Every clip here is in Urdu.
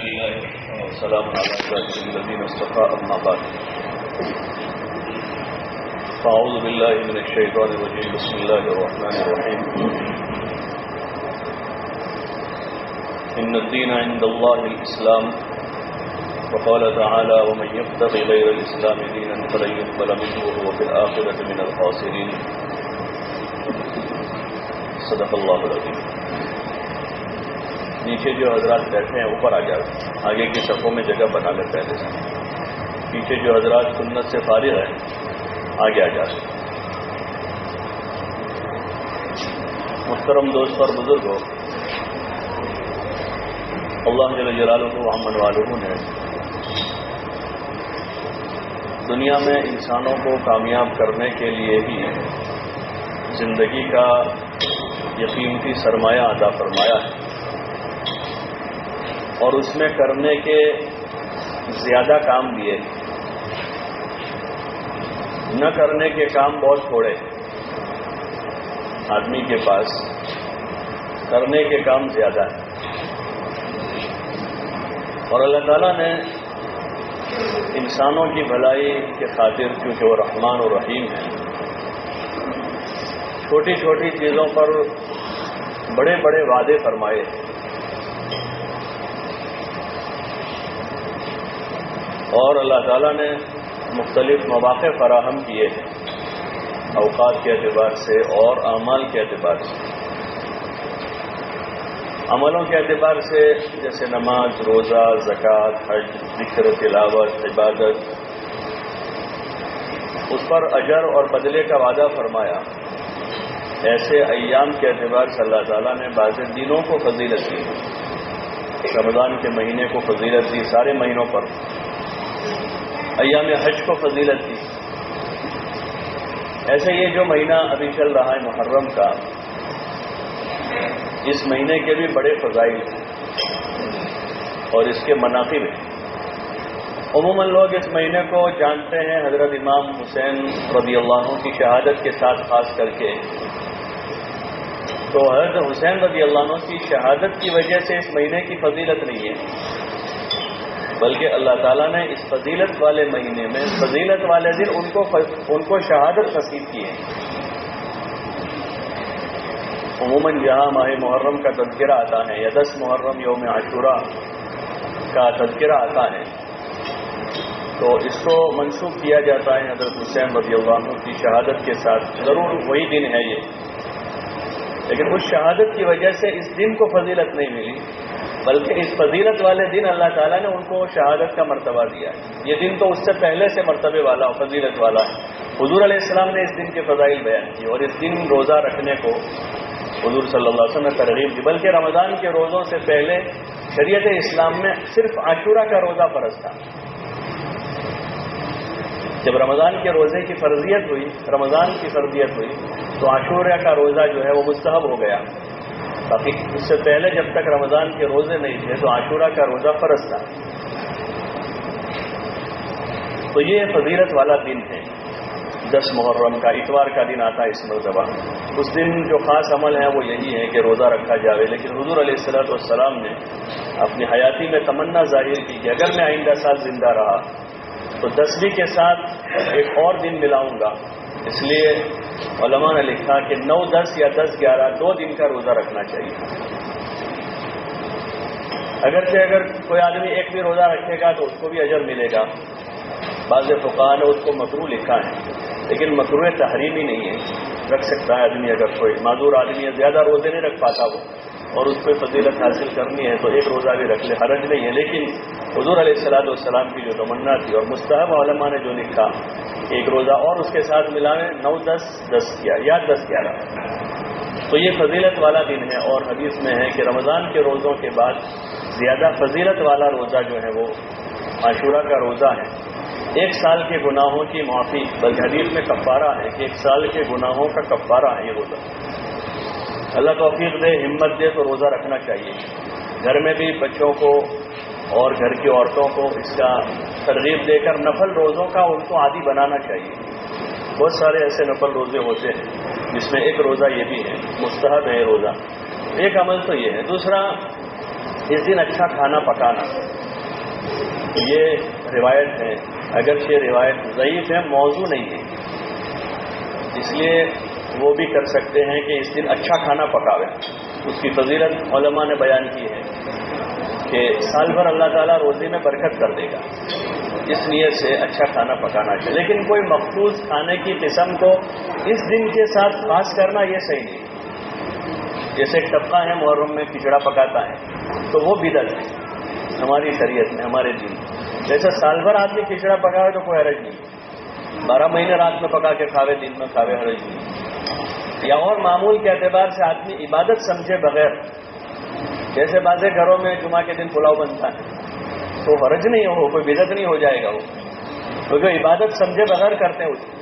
لله والسلام على عباده الذين اصطفى أما بعد فأعوذ بالله من الشيطان الرجيم بسم الله الرحمن الرحيم إن الدين عند الله الإسلام وقال تعالى ومن يبتغي غير الإسلام دينا فلن يقبل منه وهو في الآخرة من الخاسرين صدق الله العظيم. نیچے جو حضرات بیٹھے ہیں اوپر آ جاؤ، آگے کی صفوں میں جگہ بنا لیں پہلے سے. پیچھے جو حضرات سنت سے فارغ ہیں آگے آ جاؤ. محترم دوست اور بزرگوں، اللہ جل جلالہ و امن والہ نے دنیا میں انسانوں کو کامیاب کرنے کے لیے ہی زندگی کا یقینی سرمایہ عطا فرمایا ہے، اور اس میں کرنے کے زیادہ کام دیے، نہ کرنے کے کام بہت تھوڑے. آدمی کے پاس کرنے کے کام زیادہ ہے، اور اللہ تعالیٰ نے انسانوں کی بھلائی کے خاطر، کیونکہ وہ رحمان و رحیم ہے، چھوٹی چھوٹی چیزوں پر بڑے بڑے وعدے فرمائے. اور اللہ تعالیٰ نے مختلف مواقع فراہم کیے ہیں، اوقات کے اعتبار سے اور اعمال کے اعتبار سے. عملوں کے اعتبار سے جیسے نماز، روزہ، زکوٰۃ، حج، ذکر، تلاوت، عبادت، اس پر اجر اور بدلے کا وعدہ فرمایا. ایسے ایام کے اعتبار سے اللہ تعالیٰ نے بعض دنوں کو فضیلت دی. رمضان کے مہینے کو فضیلت دی، سارے مہینوں پر. ایام حج کو فضیلت دی. ایسے یہ جو مہینہ ابھی چل رہا ہے محرم کا، اس مہینے کے بھی بڑے فضائل ہیں اور اس کے مناقب ہیں. عموماً لوگ اس مہینے کو جانتے ہیں حضرت امام حسین رضی اللہ عنہ کی شہادت کے ساتھ، خاص کر کے. تو حضرت حسین رضی اللہ عنہ کی شہادت کی وجہ سے اس مہینے کی فضیلت نہیں ہے، بلکہ اللہ تعالیٰ نے اس فضیلت والے مہینے میں، فضیلت والے دن ان کو شہادت نصیب کی ہے. عموماً جہاں ماہ محرم کا تذکرہ آتا ہے یا 10 محرم یوم عاشورہ کا تذکرہ آتا ہے، تو اس کو منسوب کیا جاتا ہے حضرت حسین رضی اللہ عنہ کی شہادت کے ساتھ. ضرور وہی دن ہے یہ، لیکن اس شہادت کی وجہ سے اس دن کو فضیلت نہیں ملی، بلکہ اس فضیلت والے دن اللہ تعالیٰ نے ان کو شہادت کا مرتبہ دیا ہے. یہ دن تو اس سے پہلے سے مرتبے والا اور فضیلت والا ہے. حضور علیہ السلام نے اس دن کے فضائل بیان کی، اور اس دن روزہ رکھنے کو حضور صلی اللہ علیہ وسلم نے ترغیب دی. بلکہ رمضان کے روزوں سے پہلے شریعت اسلام میں صرف عاشورہ کا روزہ فرض تھا. جب رمضان کے روزے کی فرضیت ہوئی، رمضان کی فرضیت ہوئی، تو عاشورہ کا روزہ جو ہے وہ مستحب ہو گیا. باقی اس سے پہلے جب تک رمضان کے روزے نہیں تھے تو عاشورہ کا روزہ فرض تھا. تو یہ فضیلت والا دن ہے 10 محرم کا. اتوار کا دن آتا ہے اس مرتبہ. اس دن جو خاص عمل ہے وہ یہی ہے کہ روزہ رکھا جاوے. لیکن حضور علیہ السلام نے اپنی حیاتی میں تمنا ظاہر کی کہ اگر میں آئندہ سال زندہ رہا تو 10ویں کے ساتھ ایک اور دن ملاؤں گا. اس لیے علماء نے لکھا کہ 9، 10 یا 10، 11 2 دن کا روزہ رکھنا چاہیے. اگر کوئی آدمی ایک بھی روزہ رکھے گا تو اس کو بھی اجر ملے گا. بعض فقہاء نے اس کو مکروہ لکھا ہے، لیکن مکروہ تحریمی نہیں ہے. رکھ سکتا ہے آدمی. اگر کوئی معذور آدمی ہے، زیادہ روزے نہیں رکھ پاتا وہ، اور اس کو فضیلت حاصل کرنی ہے، تو ایک روزہ بھی رکھ لے، حرج نہیں ہے. لیکن حضور علیہ السلام کی جو تمنا تھی اور مستحب علماء نے جو لکھا، ایک روزہ اور اس کے ساتھ ملاویں، 9، 10، 10 یا 10، 11. تو یہ فضیلت والا دن ہے. اور حدیث میں ہے کہ رمضان کے روزوں کے بعد زیادہ فضیلت والا روزہ جو ہے وہ عاشورہ کا روزہ ہے. 1 سال کے گناہوں کی معافی، بلکہ حدیث میں کفارہ ہے کہ 1 سال کے گناہوں کا کفارہ ہے یہ روزہ. اللہ توفیق دے، ہمت دے تو روزہ رکھنا چاہیے. گھر میں بھی بچوں کو اور گھر کی عورتوں کو اس کا ترغیب دے کر نفل روزوں کا ان کو عادی بنانا چاہیے. بہت سارے ایسے نفل روزے ہوتے ہیں جس میں ایک روزہ یہ بھی ہے، مستحب ہے روزہ. ایک عمل تو یہ ہے. دوسرا، اس دن اچھا کھانا پکانا، یہ روایت ہے، اگرچہ روایت ضعیف ہے، موضوع نہیں ہے، اس لیے وہ بھی کر سکتے ہیں کہ اس دن اچھا کھانا پکاوے۔ اس کی فضیلت علماء نے بیان کی ہے کہ سال بھر اللہ تعالیٰ روزی میں برکت کر دے گا، اس نیت سے اچھا کھانا پکانا چاہیے۔ لیکن کوئی مخصوص کھانے کی قسم کو اس دن کے ساتھ خاص کرنا یہ صحیح نہیں۔ جیسے ایک طبقہ ہے محرم میں کھچڑا پکاتا ہے تو وہ بدعت ہے ہماری شریعت میں، ہمارے دین میں۔ جیسے سال بھر آدمی کھچڑا پکاوے تو کوئی حرج نہیں، 12 مہینے رات میں پکا کے کھاوے، دن میں کھاوے، حرج نہیں۔ یا اور معمول کے اعتبار سے آدمی عبادت سمجھے بغیر، جیسے بعض گھروں میں جمعہ کے دن پلاؤ بنتا ہے تو حرج نہیں ہو، کوئی بدعت نہیں ہو جائے گا وہ، کیونکہ عبادت سمجھے بغیر کرتے ہیں اس کو۔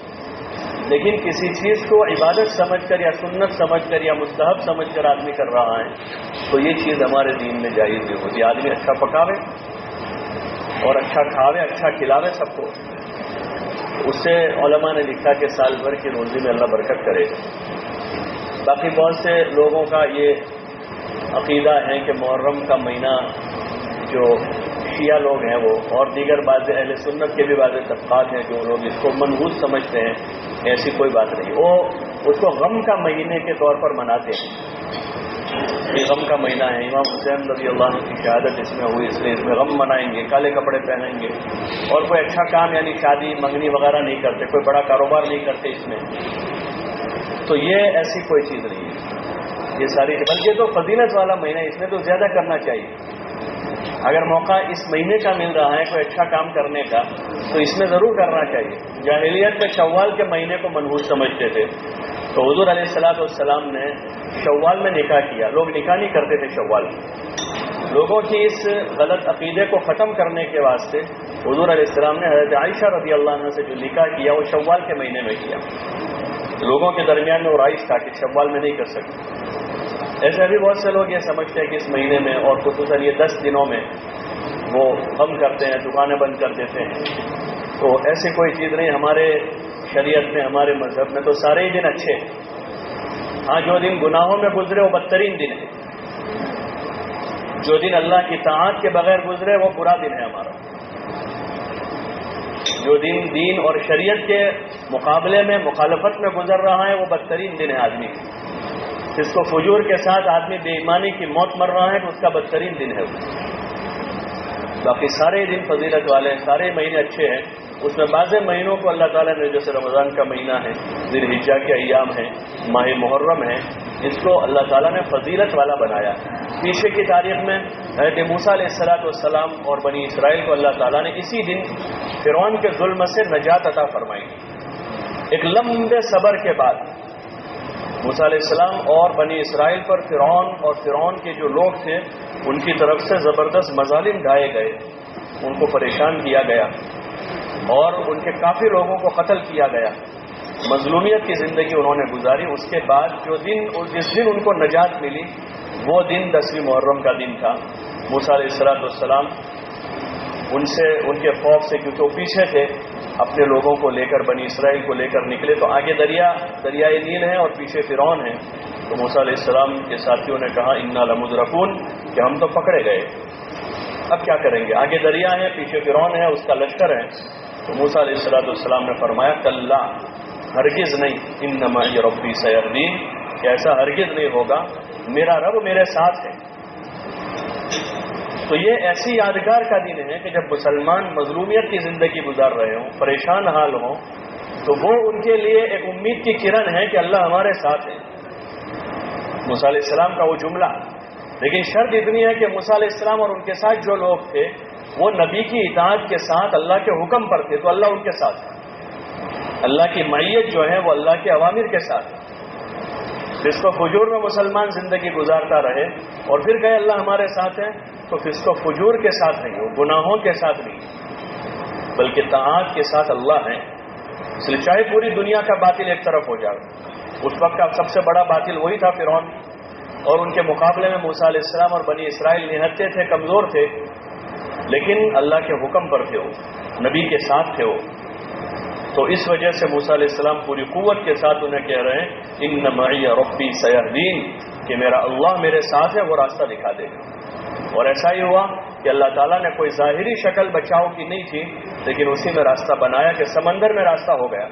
لیکن کسی چیز کو عبادت سمجھ کر یا سنت سمجھ کر یا مستحب سمجھ کر آدمی کر رہا ہے تو یہ چیز ہمارے دین میں جائز نہیں ہوتی۔ آدمی اچھا پکاوے اور اچھا کھاوے، اچھا کھلاوے سب کو، اس سے علماء نے لکھا کہ سال بھر کی روزی میں اللہ برکت کرے گا۔ باقی بہت سے لوگوں کا یہ عقیدہ ہے کہ محرم کا مہینہ جو شیعہ لوگ ہیں وہ، اور دیگر بعض اہل سنت کے بھی بعض طبقات ہیں جو لوگ اس کو منحوس سمجھتے ہیں، ایسی کوئی بات نہیں۔ وہ اس کو غم کا مہینے کے طور پر مناتے ہیں، یہ غم کا مہینہ ہے، امام حسین رضی اللہ عنہ کی شہادت اس میں ہوئی، اس لیے اس میں غم منائیں گے، کالے کپڑے پہنیں گے، اور کوئی اچھا کام یعنی شادی منگنی وغیرہ نہیں کرتے، کوئی بڑا کاروبار نہیں کرتے اس میں۔ تو یہ ایسی کوئی چیز نہیں ہے، یہ ساری، بلکہ تو فضیلت والا مہینہ، اس میں تو زیادہ کرنا چاہیے۔ اگر موقع اس مہینے کا مل رہا ہے کوئی اچھا کام کرنے کا تو اس میں ضرور کرنا چاہیے۔ جاہلیت میں شوال کے مہینے کو منحوس سمجھتے تھے، تو حضور علیہ السلام نے شوال میں نکاح کیا، لوگ نکاح نہیں کرتے تھے شوال میں۔ لوگوں کی اس غلط عقیدے کو ختم کرنے کے واسطے حضور علیہ السلام نے حضرت عائشہ رضی اللہ عنہ سے جو نکاح کیا وہ شوال کے مہینے میں کیا۔ لوگوں کے درمیان میں وہ رائج تھا کہ شوال میں نہیں کر سکتے۔ ایسے ابھی بہت سے لوگ یہ سمجھتے ہیں کہ اس مہینے میں اور خصوصاً یہ 10 دنوں میں وہ غم کرتے ہیں، دکانیں بند کر دیتے ہیں، تو ایسی کوئی چیز نہیں۔ ہمارے شریعت میں، ہمارے مذہب میں تو سارے ہی دن اچھے ہیں۔ ہاں، جو دن گناہوں میں گزرے وہ بدترین دن ہے، جو دن اللہ کی طاعت کے بغیر گزرے وہ برا دن ہے ہمارا۔ جو دن دین اور شریعت کے مقابلے میں مخالفت میں گزر رہا ہے وہ بدترین دن ہے آدمی کا۔ جس کو فجور کے ساتھ آدمی بے ایمانی کی موت مر رہا ہے تو اس کا بدترین دن ہے وہ۔ باقی سارے دن فضیلت والے ہیں، سارے مہینے اچھے ہیں۔ اس میں بعض مہینوں کو اللہ تعالیٰ نے، جیسے رمضان کا مہینہ ہے، ذی الحجہ کے ایام ہیں، ماہ محرم ہے، اس کو اللہ تعالیٰ نے فضیلت والا بنایا۔ پیچھے کی تاریخ میں حضرت موسیٰ علیہ السلام اور بنی اسرائیل کو اللہ تعالیٰ نے اسی دن فرعون کے ظلم سے نجات عطا فرمائی۔ ایک لمبے صبر کے بعد موسیٰ علیہ السلام اور بنی اسرائیل پر فرعون کے جو لوگ تھے ان کی طرف سے زبردست مظالم ڈھائے گئے، ان کو پریشان کیا گیا اور ان کے کافی لوگوں کو قتل کیا گیا، مظلومیت کی زندگی انہوں نے گزاری۔ اس کے بعد جس دن ان کو نجات ملی وہ دن 10ویں محرم کا دن تھا۔ موسیٰ علیہ السلام ان کے خوف سے، کیونکہ وہ پیچھے تھے، اپنے لوگوں کو لے کر، بنی اسرائیل کو لے کر نکلے، تو آگے دریائے نیل ہے اور پیچھے فرعون ہے۔ تو موسیٰ علیہ السلام کے ساتھیوں نے کہا انا لمدرکون، کہ ہم تو پکڑے گئے، اب کیا کریں گے؟ آگے دریا ہے، پیچھے فرعون ہے، اس کا لشکر ہے۔ تو موسیٰ علیہ السلام نے فرمایا کلا، ہرگز نہیں، ان معی ربی سیہدین، کہ ایسا ہرگز نہیں ہوگا، میرا رب میرے ساتھ ہے۔ تو یہ ایسی یادگار کا دن ہے کہ جب مسلمان مظلومیت کی زندگی گزار رہے ہوں، پریشان حال ہوں، تو وہ ان کے لیے ایک امید کی کرن ہے کہ اللہ ہمارے ساتھ ہے۔ موسیٰ علیہ السلام کا وہ جملہ، لیکن شرط اتنی ہے کہ موسیٰ علیہ السلام اور ان کے ساتھ جو لوگ تھے وہ نبی کی اطاعت کے ساتھ اللہ کے حکم پر تھے، تو اللہ ان کے ساتھ ہے۔ اللہ کی معیت جو ہے وہ اللہ کے اوامر کے ساتھ ہے۔ فسق و فجور میں مسلمان زندگی گزارتا رہے اور پھر کہے اللہ ہمارے ساتھ ہے، تو فسق و فجور کے ساتھ نہیں ہو، گناہوں کے ساتھ نہیں، بلکہ طاعت کے ساتھ اللہ ہے۔ اس لیے چاہے پوری دنیا کا باطل ایک طرف ہو جائے، اس وقت کا سب سے بڑا باطل وہی تھا فرعون، اور ان کے مقابلے میں موسیٰ علیہ السلام اور بنی اسرائیل نہتے تھے، کمزور تھے، لیکن اللہ کے حکم پر تھے، وہ نبی کے ساتھ تھے وہ۔ تو اس وجہ سے موسیٰ علیہ السلام پوری قوت کے ساتھ انہیں کہہ رہے ہیں ان معی ربی سیہدین، کہ میرا اللہ میرے ساتھ ہے، وہ راستہ دکھا دے گا۔ اور ایسا ہی ہوا کہ اللہ تعالیٰ نے کوئی ظاہری شکل بچاؤ کی نہیں تھی، لیکن اسی میں راستہ بنایا کہ سمندر میں راستہ ہو گیا،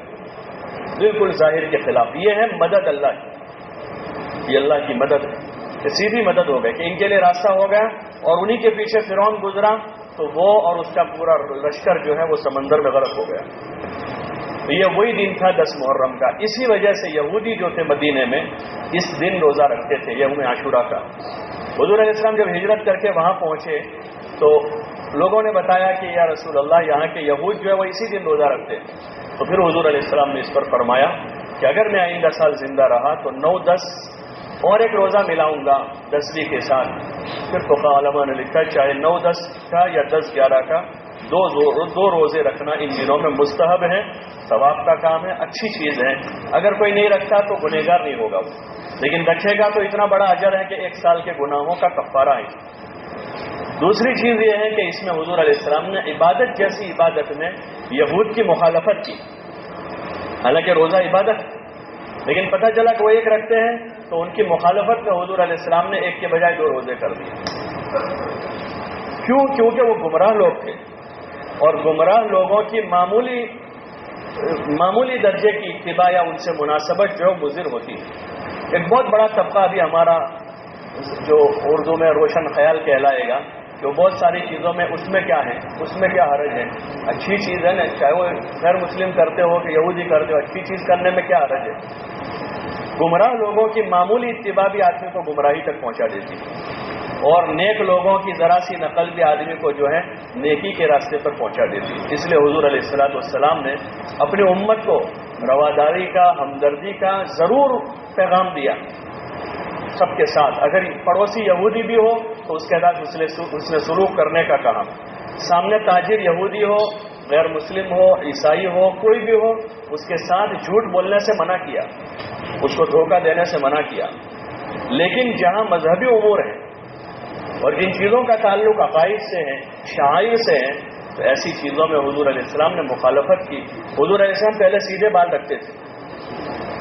بالکل ظاہر کے خلاف۔ یہ ہے مدد اللہ کی، یہ اللہ کی مدد ہے کہ سیدھی مدد ہو گئی کہ ان کے لیے راستہ ہو گیا، اور انہی کے پیچھے فرعون گزرا تو وہ اور اس کا پورا لشکر جو ہے وہ سمندر میں غرق ہو گیا۔ تو یہ وہی دن تھا 10 محرم کا۔ اسی وجہ سے یہودی جو تھے مدینے میں اس دن روزہ رکھتے تھے، یوم عاشورہ کا۔ حضور علیہ السلام جب ہجرت کر کے وہاں پہنچے تو لوگوں نے بتایا کہ یا رسول اللہ یہاں کے یہود جو ہے وہ اسی دن روزہ رکھتے ہیں۔ تو پھر حضور علیہ السلام نے اس پر فرمایا کہ اگر میں آئندہ سال زندہ رہا تو 9، 10 اور ایک روزہ ملاؤں گا 10ویں کے ساتھ۔ پھر فقہاء علماء نے لکھا چاہے 9، 10 کا یا 10، 11 کا دو روزے رکھنا ان دنوں میں مستحب ہے، ثواب کا کام ہے، اچھی چیز ہے۔ اگر کوئی نہیں رکھتا تو گنہگار نہیں ہوگا وہ، لیکن رکھے گا تو اتنا بڑا اجر ہے کہ 1 سال کے گناہوں کا کفارہ ہے۔ دوسری چیز یہ ہے کہ اس میں حضور علیہ السلام نے عبادت جیسی عبادت میں یہود کی مخالفت کی، حالانکہ روزہ عبادت ہے، لیکن پتہ چلا کہ وہ ایک رکھتے ہیں تو ان کی مخالفت میں حضور علیہ السلام نے ایک کے بجائے 2 روزے کر دیے۔ کیوں؟ کیونکہ وہ گمراہ لوگ تھے، اور گمراہ لوگوں کی معمولی درجے کی اتباع یا ان سے مناسبت جو مضر ہوتی ہے۔ ایک بہت بڑا طبقہ ابھی ہمارا جو اردو میں روشن خیال کہلائے گا، جو بہت ساری چیزوں میں اس میں کیا ہے، اس میں کیا حرج ہے، اچھی چیز ہے نا، چاہے وہ غیر مسلم کرتے ہو کہ یہودی کرتے ہو، اچھی چیز کرنے میں کیا حرج ہے۔ گمراہ لوگوں کی معمولی اتباع بھی آدمی کو گمراہی تک پہنچا دیتی ہے، اور نیک لوگوں کی ذرا سی نقل بھی آدمی کو جو ہے نیکی کے راستے پر پہنچا دیتی ہے۔ اس لیے حضور علیہ السلام نے اپنی امت کو رواداری کا، ہمدردی کا ضرور پیغام دیا سب کے ساتھ۔ اگر پڑوسی یہودی بھی ہو تو اس کے ساتھ اس نے سلوک کرنے کا کہا۔ سامنے تاجر یہودی ہو، غیر مسلم ہو، عیسائی ہو، کوئی بھی ہو، اس کے ساتھ جھوٹ بولنے سے منع کیا، اس کو دھوکہ دینے سے منع کیا۔ لیکن جہاں مذہبی امور ہیں اور جن چیزوں کا تعلق عقائد سے ہے، شعائر سے ہے، تو ایسی چیزوں میں حضور علیہ السلام نے مخالفت کی۔ حضور علیہ السلام پہلے سیدھے بال رکھتے تھے،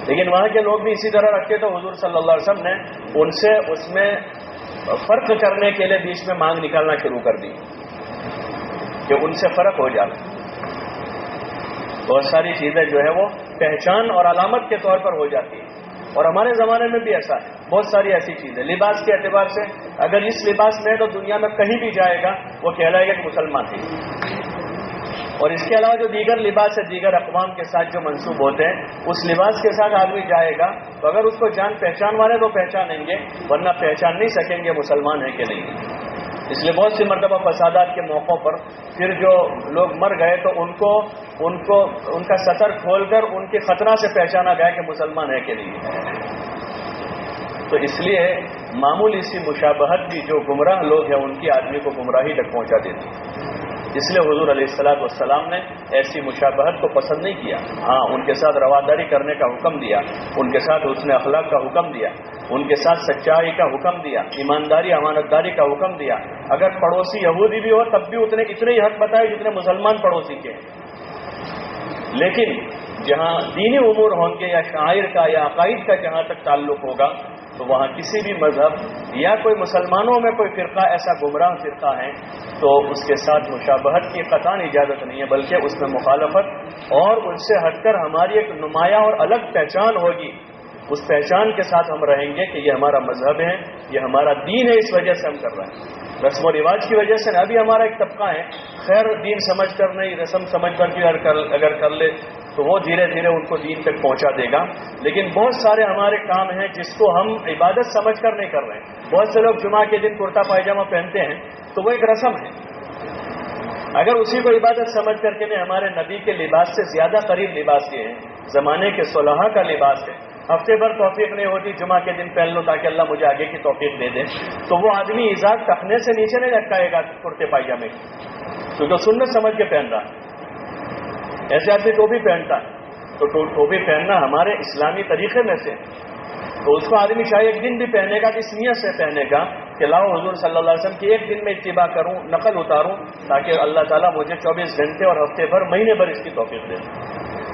لیکن وہاں کے لوگ بھی اسی طرح رکھتے تھے۔ حضور صلی اللہ علیہ وسلم نے ان سے اس میں فرق کرنے کے لیے بیچ میں مانگ نکالنا شروع کر دی کہ ان سے فرق ہو جائے۔ بہت ساری چیزیں جو ہے وہ پہچان اور علامت کے طور پر ہو جاتی ہیں، اور ہمارے زمانے میں بھی ایسا ہے، بہت ساری ایسی چیزیں۔ لباس کے اعتبار سے اگر اس لباس میں تو دنیا میں کہیں بھی جائے گا وہ کہلائے گا کہ مسلمان تھے، اور اس کے علاوہ جو دیگر لباس ہے دیگر اقوام کے ساتھ جو منسوب ہوتے ہیں، اس لباس کے ساتھ آدمی جائے گا تو اگر اس کو جان پہچان والے تو پہچانیں گے، ورنہ پہچان نہیں سکیں گے مسلمان ہے کہ نہیں۔ اس لیے بہت سی مرتبہ فسادات کے موقعوں پر پھر جو لوگ مر گئے تو ان کا سطر کھول کر ان کے خطرہ سے پہچانا گیا کہ مسلمان ہے کہ نہیں۔ تو اس لیے معمولی سی مشابہت بھی جو گمراہ لوگ ہیں ان کی آدمی کو گمراہی تک پہنچا دیتی ہے۔ اس لیے حضور علیہ السلام نے ایسی مشابہت کو پسند نہیں کیا۔ ہاں، ان کے ساتھ رواداری کرنے کا حکم دیا، ان کے ساتھ حسن اخلاق کا حکم دیا، ان کے ساتھ سچائی کا حکم دیا، ایمانداری امانت داری کا حکم دیا۔ اگر پڑوسی یہودی بھی ہو تب بھی اتنے ہی حق بتائے جتنے مسلمان پڑوسی کے ہیں۔ لیکن جہاں دینی امور ہوں گے یا شاعر کا یا عقائد کا جہاں تک تعلق ہوگا تو وہاں کسی بھی مذہب یا کوئی مسلمانوں میں کوئی فرقہ ایسا گمراہ فرقہ ہے تو اس کے ساتھ مشابہت کی قطعاً اجازت نہیں ہے، بلکہ اس میں مخالفت اور ان سے ہٹ کر ہماری ایک نمایاں اور الگ پہچان ہوگی۔ اس پہچان کے ساتھ ہم رہیں گے کہ یہ ہمارا مذہب ہے، یہ ہمارا دین ہے، اس وجہ سے ہم کر رہے ہیں۔ رسم و رواج کی وجہ سے ابھی ہمارا ایک طبقہ ہے، خیر دین سمجھ کر نہیں، رسم سمجھ کر بھی اگر کر لے تو وہ دھیرے دھیرے ان کو دین تک پہنچا دے گا۔ لیکن بہت سارے ہمارے کام ہیں جس کو ہم عبادت سمجھ کر نہیں کر رہے ہیں۔ بہت سے لوگ جمعہ کے دن کرتا پائجامہ پہنتے ہیں تو وہ ایک رسم ہے، اگر اسی کو عبادت سمجھ کر کے نہیں، ہمارے نبی کے لباس سے زیادہ قریب لباس یہ ہے، زمانے کے صلحاء کا لباس ہے۔ ہفتے بھر توفیق نہیں ہوتی، جمعہ کے دن پہن لو تاکہ اللہ مجھے آگے کی توفیق دے دے، تو وہ آدمی ازار ٹخنے سے نیچے نہیں لٹکائے گا کرتے پائجامے کی، کیونکہ سنت سمجھ کے پہن رہا ہے۔ ایسے آدمی ٹوپی پہنتا ہے تو ٹوپی پہننا ہمارے اسلامی طریقے میں سے، تو اس کو آدمی چاہے ایک دن بھی پہنے گا، اس نیت سے پہنے گا کہ لاؤ حضور صلی اللہ علیہ وسلم کی ایک دن میں اتباع کروں، نقل اتاروں، تاکہ اللہ تعالیٰ مجھے 24 گھنٹے اور ہفتے بھر مہینے بھر اس کی توفیق دے۔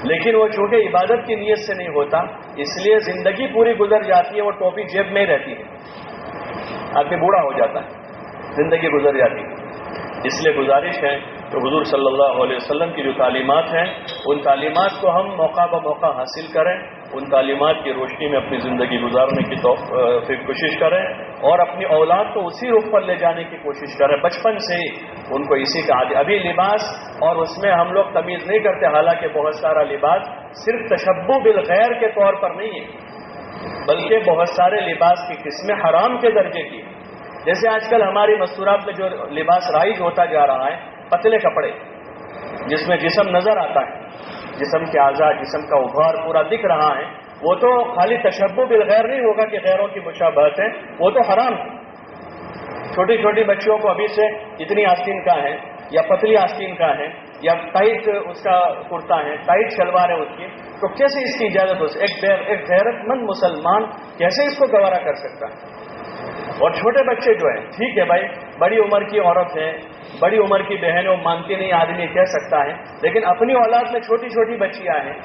لیکن وہ چونکہ عبادت کی نیت سے نہیں ہوتا، اس لیے زندگی پوری گزر جاتی ہے، وہ ٹوپی جیب میں رہتی ہے، آدمی بوڑھا ہو جاتا ہے، زندگی گزر جاتی. اس لیے گزارش ہے کہ حضور صلی اللہ علیہ وسلم کی جو تعلیمات ہیں ان تعلیمات کو ہم موقع بہ موقع حاصل کریں، ان تعلیمات کی روشنی میں اپنی زندگی گزارنے کی کوشش کریں اور اپنی اولاد کو اسی رخ پر لے جانے کی کوشش کریں. بچپن سے ہی ان کو اسی کا عادی. ابھی لباس اور اس میں ہم لوگ تمیز نہیں کرتے، حالانکہ بہت سارا لباس صرف تشبہ بالغیر کے طور پر نہیں ہے، بلکہ بہت سارے لباس کی قسمیں حرام کے درجے کی. جیسے آج کل ہماری مستورات میں جو لباس رائج ہوتا جا رہا ہے، پتلے کپڑے جس میں جسم نظر آتا ہے، جسم کے اعضاء، جسم کا ابھار پورا دکھ رہا ہے، وہ تو خالی تشبہ بالغیر نہیں ہوگا کہ غیروں کی مشابہت ہے، وہ تو حرام ہے. چھوٹی چھوٹی بچیوں کو ابھی سے اتنی آستین کا ہے یا پتلی آستین کا ہے یا ٹائٹ اس کا کرتا ہے، ٹائٹ شلوار ہے اس کی، تو کیسے اس کی اجازت ہو؟ ایک غیرت مند مسلمان کیسے اس کو گوارا کر سکتا ہے؟ اور چھوٹے بچے جو ہیں، ٹھیک ہے بھائی، بڑی عمر کی عورت ہے، بڑی عمر کی بہن وہ مانتی نہیں، آدمی کہہ سکتا ہے، لیکن اپنی اولاد میں چھوٹی چھوٹی بچیاں ہیں،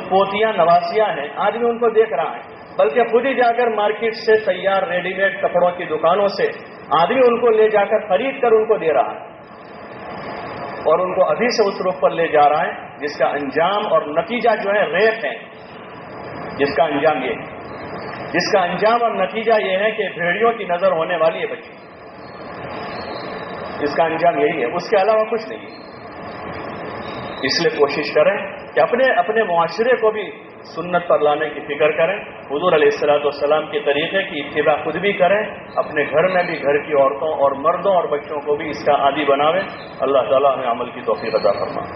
پوتیاں نواسیاں ہیں، آدمی ان کو دیکھ رہا ہے، بلکہ خود ہی جا کر مارکیٹ سے تیار ریڈی میڈ کپڑوں کی دکانوں سے آدمی ان کو لے جا کر خرید کر ان کو دے رہا ہے اور ان کو ابھی سے اس رخ پر لے جا رہا ہے جس کا انجام اور نتیجہ جو ہے ریپ ہے. جس کا انجام اور نتیجہ یہ ہے کہ بھیڑیوں کی نظر ہونے والی ہے بچی. اس کا انجام یہی ہے، اس کے علاوہ کچھ نہیں ہے. اس لیے کوشش کریں کہ اپنے معاشرے کو بھی سنت پر لانے کی فکر کریں. حضور علیہ الصلوۃ والسلام کے طریقے کی اتباع خود بھی کریں، اپنے گھر میں بھی گھر کی عورتوں اور مردوں اور بچوں کو بھی اس کا عادی بناویں. اللہ تعالیٰ ہمیں عمل کی توفیق عطا فرمائے.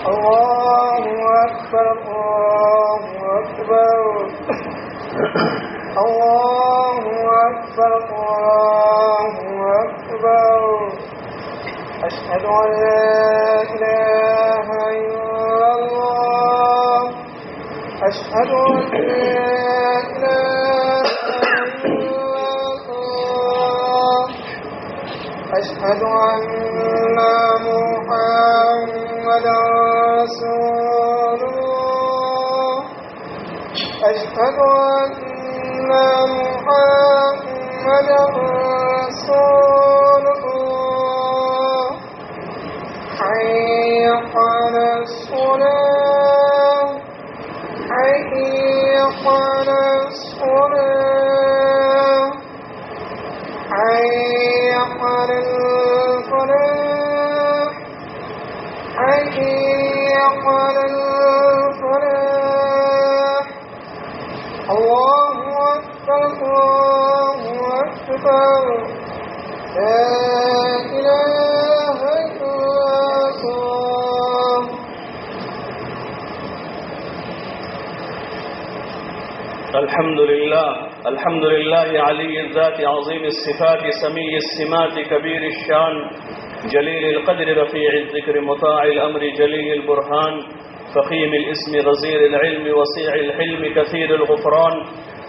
اللہ اکبر اللہ اکبر اللہ اکبر اللہ اکبر اشہد ان لا الہ الا اللہ اشہد ان لا الہ الا اللہ اشہد ان محمدا رسول اللہ اشہد ان محمدا رسول اللہ حي على الصلاة حي على الصلاة حي على الفلاح حي على الفلاح الله أكبر الله أكبر لا إله إلا الله. الحمد لله علي الذات عظيم الصفات سمي السمات كبير الشان جليل القدر رفيع الذكر مطاع الأمر جليل البرهان فخيم الاسم غزير العلم وسيع الحلم كثير الغفران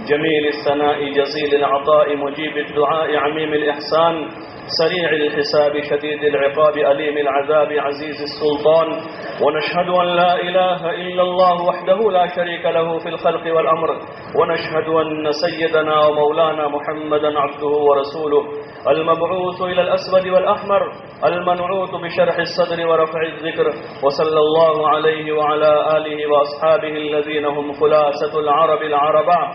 جميل الثناء جزيل العطاء مجيب الدعاء عميم الإحسان سريع الحساب شديد العقاب أليم العذاب عزيز السلطان. ونشهد أن لا إله إلا الله وحده لا شريك له في الخلق والأمر ونشهد أن سيدنا ومولانا محمدا عبده ورسوله المبعوث إلى الأسود والأحمر المنعوت بشرح الصدر ورفع الذكر وصلى الله عليه وعلى آله وأصحابه الذين هم خلاصة العرب العرباء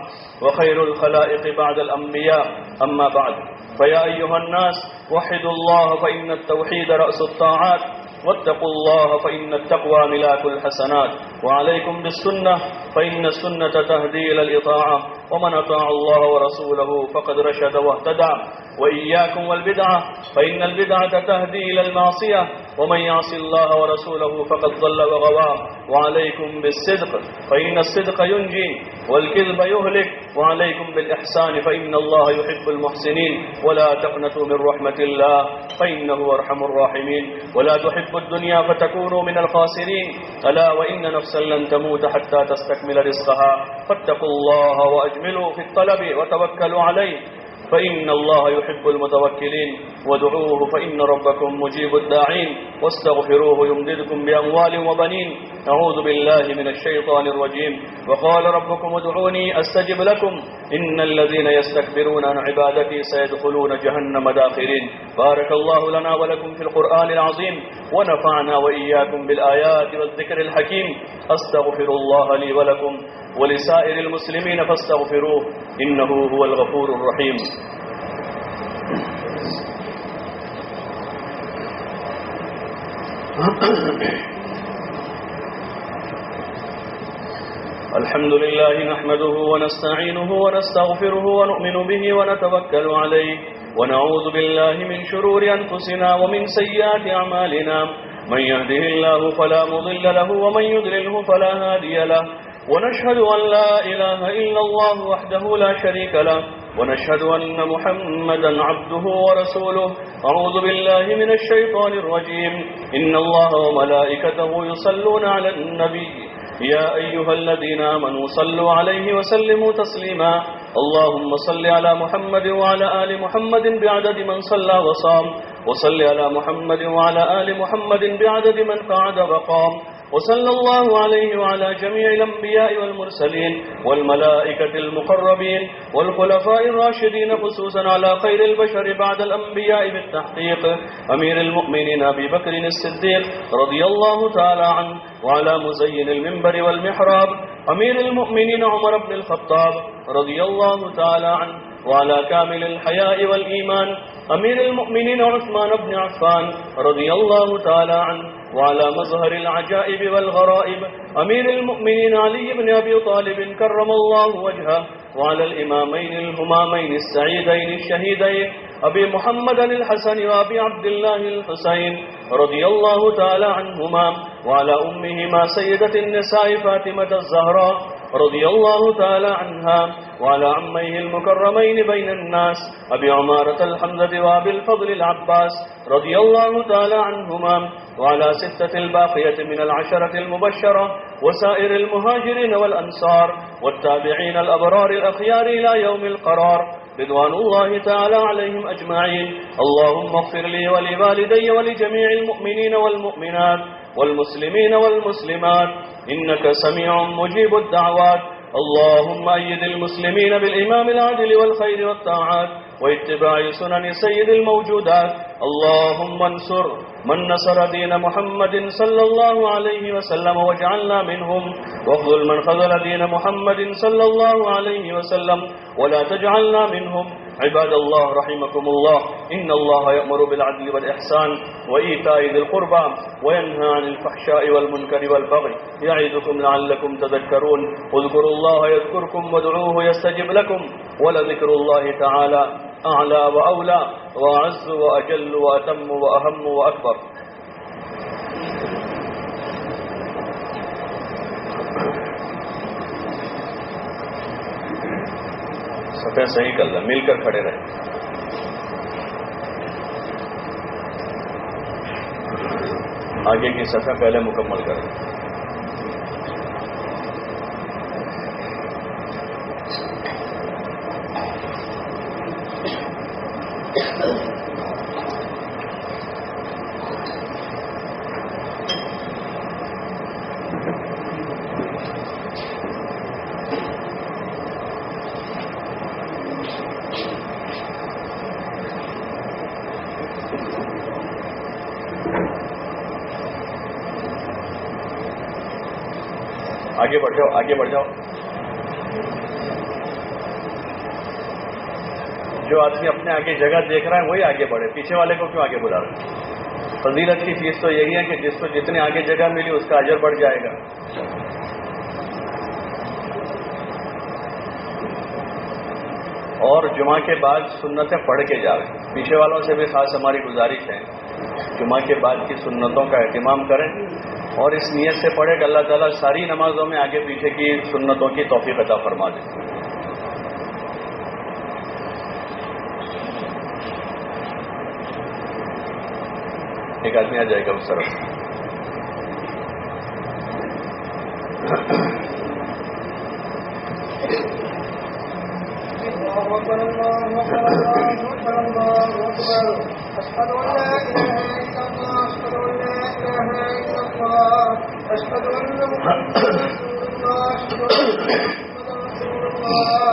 وخير الخلائق بعد الأنبياء. أما بعد فيا أيها الناس وحدوا الله فإن التوحيد رأس الطاعات واتقوا الله فإن التقوى ملاك الحسنات وعليكم بالسنة فإن السنة تهدي إلى الإطاعة ومن أطاع الله ورسوله فقد رشد واهتدى وإياكم والبدعة فإن البدعة تهدي إلى المعصية ومن يعص الله ورسوله فقد ضل وغوى وعليكم بالصدق فإن الصدق ينجي والكذب يهلك وعليكم بالإحسان فإن الله يحب المحسنين ولا تقنطوا من رحمة الله فإنه أرحم الراحمين ولا تحبوا الدنيا فتكونوا من الخاسرين ألا وإن نفسا لن تموت حتى تستكمل رزقها فاتقوا الله وأجملوا في الطلب وتوكلوا عليه فإن الله يحب المتوكلين وادعوه فإن ربكم مجيب الداعين واستغفروه يمددكم بأموال وبنين. أعوذ بالله من الشيطان الرجيم. وقال ربكم ادعوني أستجب لكم إن الذين يستكبرون عن عبادتي سيدخلون جهنم داخرين. بارك الله لنا ولكم في القرآن العظيم ونفعنا وإياكم بالآيات والذكر الحكيم. أستغفر الله لي ولكم ولسائر المسلمين فاستغفروه إنه هو الغفور الرحيم. الحمد لله نحمده ونستعينه ونستغفره ونؤمن به ونتوكل عليه ونعوذ بالله من شرور أنفسنا ومن سيئات أعمالنا. من يهده الله فلا مضل له ومن يضلله فلا هادي له. ونشهد أن لا إله إلا الله وحده لا شريك له ونشهد أن محمدا عبده ورسوله. أعوذ بالله من الشيطان الرجيم. إن الله وملائكته يصلون على النبي يا أيها الذين آمنوا صلوا عليه وسلموا تسليما. اللهم صل على محمد وعلى آل محمد بعدد من صلى وصام. وصل على محمد وعلى آل محمد بعدد من قعد وقام. وصلى الله عليه وعلى جميع الأنبياء والمرسلين والملائكة المقربين والخلفاء الراشدين خصوصا على خير البشر بعد الأنبياء بالتحقيق أمير المؤمنين أبي بكر الصديق رضي الله تعالى عنه وعلى مزين المنبر والمحراب أمير المؤمنين عمر بن الخطاب رضي الله تعالى عنه وعلى كامل الحياء والإيمان أمير المؤمنين عثمان بن عفان رضي الله تعالى عنه وعلى مظهر العجائب والغرائب أمير المؤمنين علي بن أبي طالب كرم الله وجهه وعلى الإمامين الهمامين السعيدين الشهيدين أبي محمد الحسن وأبي عبد الله الحسين رضي الله تعالى عنهما وعلى أمهما سيدة النساء فاطمة الزهراء رضي الله تعالى عنها وعلى عميه المكرمين بين الناس أبي عمارة الحمزة وأبي الفضل العباس رضي الله تعالى عنهما وعلى ستة الباقية من العشرة المبشرة وسائر المهاجرين والأنصار والتابعين الأبرار الأخيار إلى يوم القرار رضوان الله تعالى عليهم أجمعين. اللهم اغفر لي ولوالدي ولجميع المؤمنين والمؤمنات والمسلمين والمسلمات إنك سميع مجيب الدعوات. اللهم أيد المسلمين بالإمام العادل والخير والطاعات واتباع سنن سيد الموجودات. اللهم انصر من نصر دين محمد صلى الله عليه وسلم واجعلنا منهم واخذل من خذل دين محمد صلى الله عليه وسلم ولا تجعلنا منهم. عباد الله رحمكم الله إن الله يأمر بالعدل والإحسان وإيتاء ذي القربى وينهى عن الفحشاء والمنكر والبغي يعظكم لعلكم تذكرون. اذكروا الله يذكركم وادعوه يستجب لكم ولذكر الله تعالى أعلى وأولى وأعز وأجل وأتم وأهم وأكبر. صفحہ صحیح کر لیں، مل کر کھڑے رہیں. آگے کی صفحہ پہلے مکمل کریں. آگے بڑھ جاؤ، آگے بڑھ جاؤ. جو آدمی اپنے آگے جگہ دیکھ رہا ہے وہی آگے بڑھے، پیچھے والے کو کیوں آگے بلا رہے ہیں؟ فضیلت کی چیز تو یہی ہے کہ جس کو جتنے آگے جگہ ملی اس کا اجر بڑھ جائے گا. اور جمعہ کے بعد سنتیں پڑھ کے جا رہے ہیں. پیچھے والوں سے بھی خاص ہماری گزارش ہے جمعہ کے بعد کی سنتوں کا اہتمام کریں اور اس نیت سے پڑھے کہ اللہ تعالیٰ ساری نمازوں میں آگے پیچھے کی سنتوں کی توفیق عطا فرما دے. ایک آدمی آ جائے گا اس طرف. اللہ اکبر اللہ اکبر اللہ اکبر اللہ اکبر. أشهد أن لا إله إلا الله أشهد أن لا إله إلا الله أشهد أن محمدا رسول الله أشهد أن محمدا رسول الله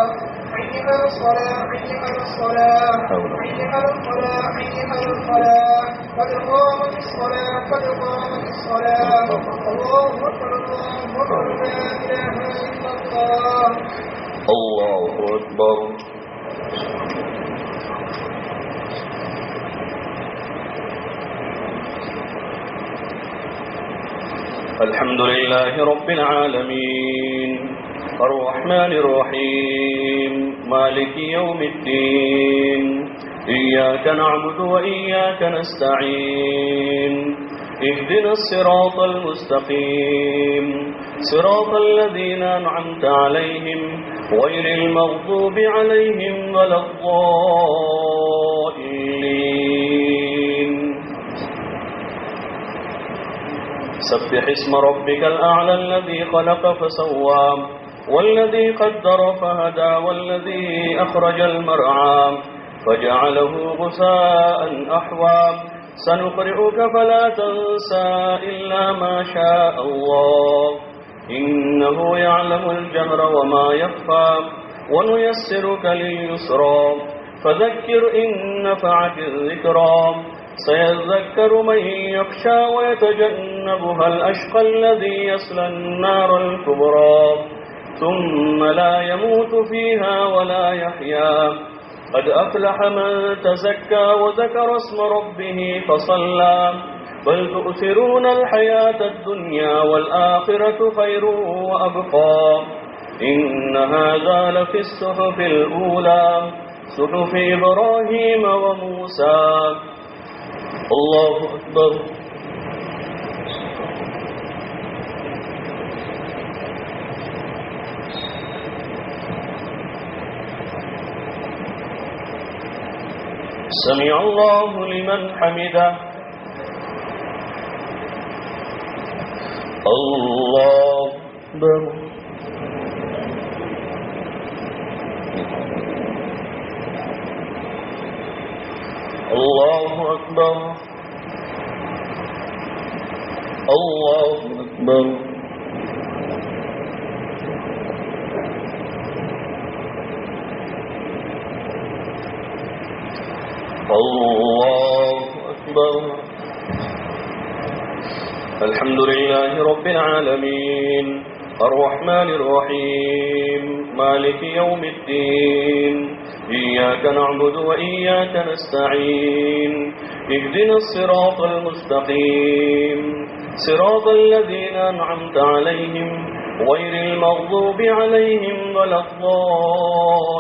حي على الصلاة حي على الصلاة حي على الفلاح حي على الفلاح قد قامت الصلاة قد قامت الصلاة الله أكبر الله أكبر لا إله إلا الله الله أكبر. الحمد لله رب العالمين الرحمن الرحيم مالك يوم الدين إياك نعبد وإياك نستعين اهدنا الصراط المستقيم صراط الذين أنعمت عليهم غير المغضوب عليهم ولا الضالين. سبح اسم ربك الأعلى الذي خلق فسوى والذي قدر فهدى والذي أخرج المرعى فجعله غثاء أحوى سنقرئك فلا تنسى إلا ما شاء الله إنه يعلم الجهر وما يخفى ونيسرك لليسرى فذكر إن نفعت الذكرى سيذكر من يخشى ويتجنبها الأشقى الذي يصلى النار الكبرى ثم لا يموت فيها ولا يحيا قد أفلح من تزكى وذكر اسم ربه فصلى بل تؤثرون الحياة الدنيا والآخرة خير وأبقى إن هذا لفي الصحف الأولى صحف إبراهيم وموسى. الله أكبر. سمع الله لمن حمده. الله أكبر. الله أكبر. الله أكبر. الله أكبر. الحمد لله رب العالمين الرحمن الرحيم مالك يوم الدين إياك نعبد وإياك نستعين اهدنا الصراط المستقيم صراط الذين أنعمت عليهم غير المغضوب عليهم ولا الضالين.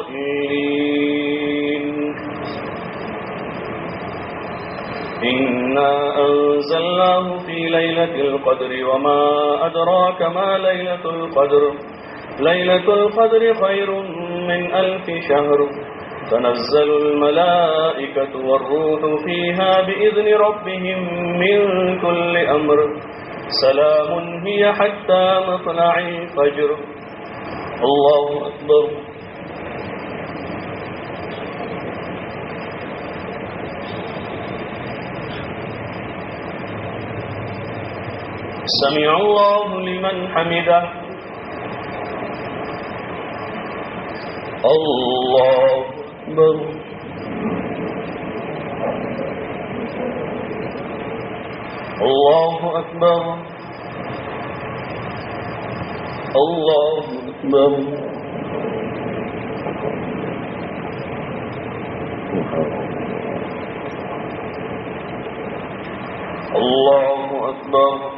إنا أنزلناه في ليلة القدر وما أدراك ما ليلة القدر ليلة القدر خير من 1000 شهر تنزل الملائكة والروح فيها بإذن ربهم من كل أمر سلام هي حتى مطلع الفجر. الله أكبر. سمع الله لمن حمده. الله أكبر. الله أكبر. الله أكبر. الله أكبر.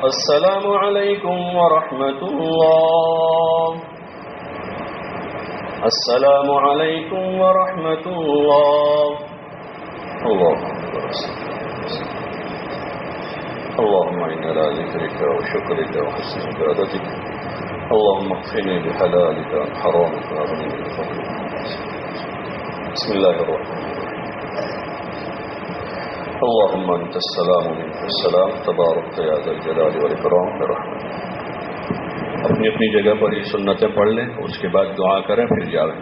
السلام علیکم ورحمۃ اللہ. السلام علیکم ورحمۃ اللہ. اللهم إنا على ذكرك وشكرك وحسن عبادتك. اللهم اكفني بحلالك عن حرامك وأغنني بفضلك. بسم الله الرحمن الرحيم. اللهم أنت السلام ومنك السلام تبارك يا ذا الجلال والإكرام برحمتك. اپنی اپنی جگہ پر یہ سنتیں پڑھ لیں، اس کے بعد دعا کریں، پھر جاویں.